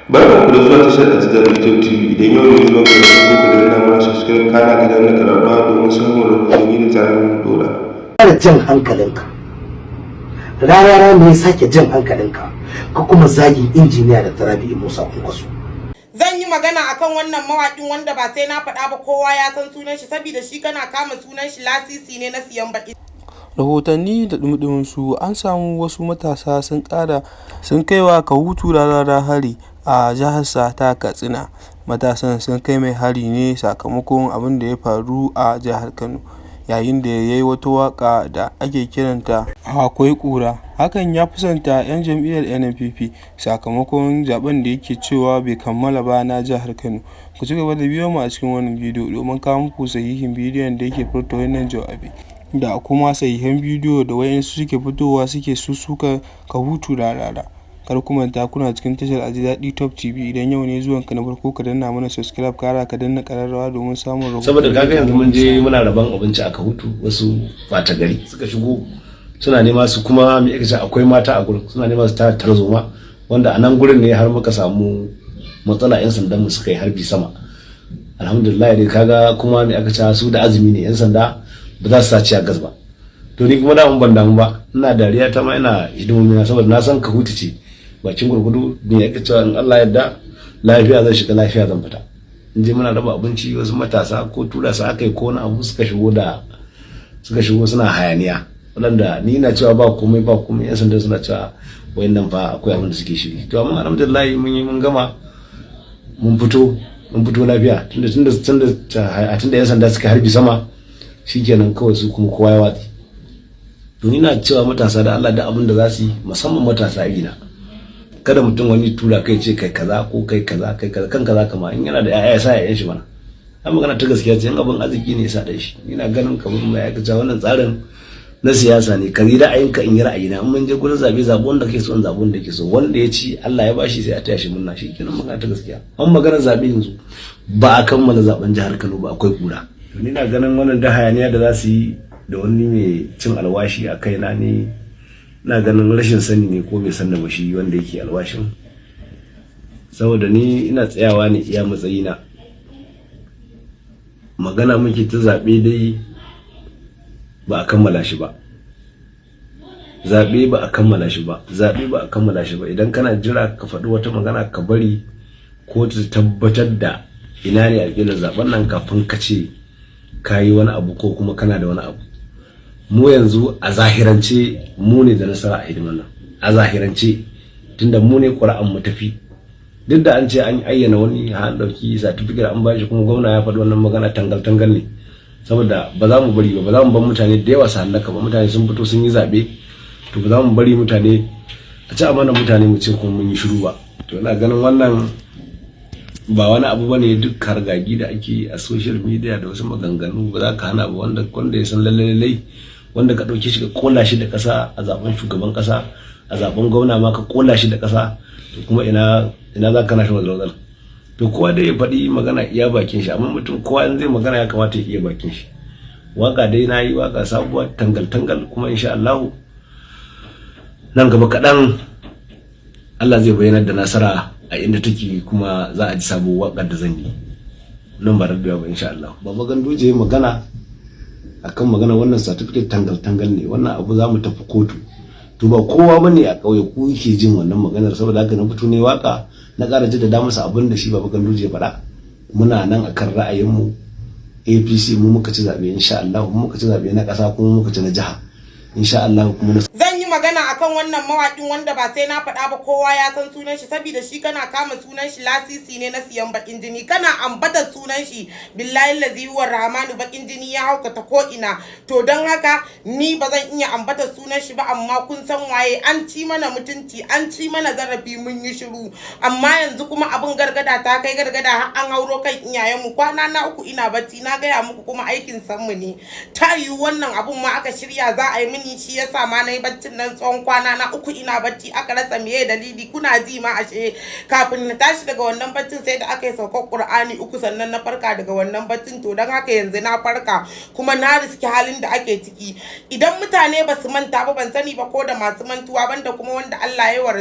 Barkanku da zuwa tashar Ajidaɗi Top TV. Idan yau ne zuwan ka da farko ka danna mana subscribe kana ka danna ƙararrawa domin samun rahotanni da zarar mun ɗora. Jan hankalinka. Rarara ne ya sake jan hankalinka ka kuma zagin injiniya da Tarabi Musa Kwankwaso. Zan yi magana akan wannan mawaƙin wanda ba sai na faɗa ba, kowa ya san sunan shi saboda shi kana kama sunan shi lasisi ne na siyan baki. Rahotanni da ɗumi su an samu wasu matasa sun kaiwa Kahutu Rarara hari a jihar ta Katsina. Matasan sun kai mai hari ne sakamakon abin da ya faru a jihar Kano, yayin da ya yi wata waƙa da ake kiranta "Akwai ƙura". Hakan ya fusata 'yan jam'iyyar NNPP sakamakon zaben da yake cewa bai kammala ba na jihar Kano. Ku ci gaba da biyo mu a cikin wannan bidiyo domin kawo muku sahihin bidiyon da yake furta wannan jawabi, da kuma sahihan bidiyo da wayansu suke fitowa suke suka Kahutu Rarara. Kar ku manta kuna cikin tashar Ajidaɗi Top TV. Idan yau ne zuwanka na farko ka danna mana subscribe, kara ka danna ƙararrawa domin samun rahoto. Saboda kaga yanzu mun je muna raban abinci a Kahutu, wasu ɓata gari suka shigo suna nema su, kuma me aka ce akwai mata a gurin, suna nema su ta tarzoma, wanda a nan gurin ne har muka samu matsala, 'yan sandan mu suka yi harbi sama. Alhamdulillah dai kaga, kuma me aka ce su da azumi ne 'yan sanda ba za su saci a gas ba. To ni kuma da mun ban damu ba, ina dariya ta ma ina hidimomi na, saboda na san Kahutu ce bakin gurgudu ne ya kace in Allah yadda lafiya zan shiga lafiya zan fita. In je muna raba abinci, wasu matasa ko tura su aka yi ko wani abu suka shigo suna hayaniya, wadanda ni na cewa ba komai 'yan sanda suna cewa wayannan fa akwai abin da suke shiri. To amma alhamdulillah mun gama mun fito lafiya, tunda 'yan sanda suka harbi sama, shikenan kawai su kuma kowa ya watsi. To ni na cewa matasa da Allah da abin da za su yi, musamman matasa irina, kada mutum wani tura kai ce kai kaza ko kai kaza kan kaza, kama in yana da yaya sa yayan shi mana. An magana ta gaskiya ce, in abin arziki ne ya sa dan shi. Ina ganin kamar mai aka cewa wannan tsarin na siyasa ne, ka yi ra'ayinka in yi ra'ayina, in mun je gurin zabe wanda kake so, in zabi wanda kake so, wanda ya ci Allah ya bashi sai a taya shi murna, shikenan magana ta gaskiya. An magana zabe yanzu ba a kammala zaben jihar Kano ba, akwai kura. Ni na ganin wannan da hayaniya da za su yi da wani mai cin alwashi a kaina ne, na ganin rashin sani ne ko bai san da shi wanda yake alwashin. Saboda ni ina tsayawa ne iya matsayina, magana muke ta zabe dai ba a kammala shi ba, zabe ba a kammala shi ba. Idan kana jira ka faɗi wata magana, ka bari ko ta tabbatar da ina ne alƙilar zaben nan kafin ka ce ka yi wani abu ko kuma kana da wani abu. Mu yanzu a zahirance mu ne da nasara a hidiman nan, a zahirance, tunda mu ne ƙura'an mu tafi. Duk da an ce an ayyana wani an ɗauki certificate an bashi, kuma gwamna ya faɗi wannan magana tangal ne, saboda ba za mu bari ba za mu bar mutane da yawa su hallaka ba. Mutane sun fito sun yi zaɓe, to ba za mu bari mutane a ci amana mutane mu ce kuma mun yi shiru ba. To ina ganin wannan ba wani abu bane, duk hargagi da ake a social media da wasu maganganu ba za ka hana ba. Wanda ya san lallai wanda ka dauke shi ka kola shi da kasa a zaben shugaban kasa, a zaben gwamna ma ka kola shi da kasa, to kuma ina za ka na shi wadal. To kowa dai ya faɗi magana iya bakin shi, amma mutum kowa in zai magana ya kamata ya iya bakin shi. Waka dai na yi waka sabuwa tangal kuma insha Allah nan gaba kaɗan Allah zai bayyana da nasara a inda take, kuma za a ji sabuwar wakar da zan yi nan ba da ba insha Allah. Baba Ganduje magana akan magana wannan certificate tangal ne, wannan abu za mu tafi kotu. To ba kowa bane a kauye ku yake jin wannan maganar, saboda haka na fito ne waka na ƙara jaddada masa abin da shi Baba Ganduje faɗa. Muna nan akan ra'ayin mu, APC mu muka ci zabe insha Allah, mu muka ci zabe na ƙasa kuma muka ci na jiha insha Allah. Kuma zan yi magana akan wannan mawaƙin wanda ba sai na faɗa ba, kowa ya san sunan shi saboda shi kana kama sunan shi lasisi ne na siyan bakin jini, kana ambatar sunan shi billahi allazi huwa rahmanu, bakin jini ya haukata ko ina. To don haka ni ba zan iya ambatar sunan shi ba, amma kun san waye. An ci mana mutunci, an ci mana zarafi, mun yi shiru. Amma yanzu kuma abin gargada ta kai gargada, har an hauro kan iyayenmu. Kwana na 3 ina bacci, na gaya muku, kuma aikin sanmu ne. Ta yi wannan abun ma aka shirya za a yi mini, shi yasa ma na yi baccin nan tsawon kwana na 3 ina bacci, aka rasa meye dalili. Kuna ji ma ashe kafin na tashi daga wannan baccin sai da aka yi saukar Qur'ani 3 sannan na farka daga wannan baccin. To don haka yanzu na farka kuma na riski halin da ake ciki. Idan mutane ba su manta ba, ban sani ba ko da masu mantuwa, banda kuma wanda Allah ya yi wa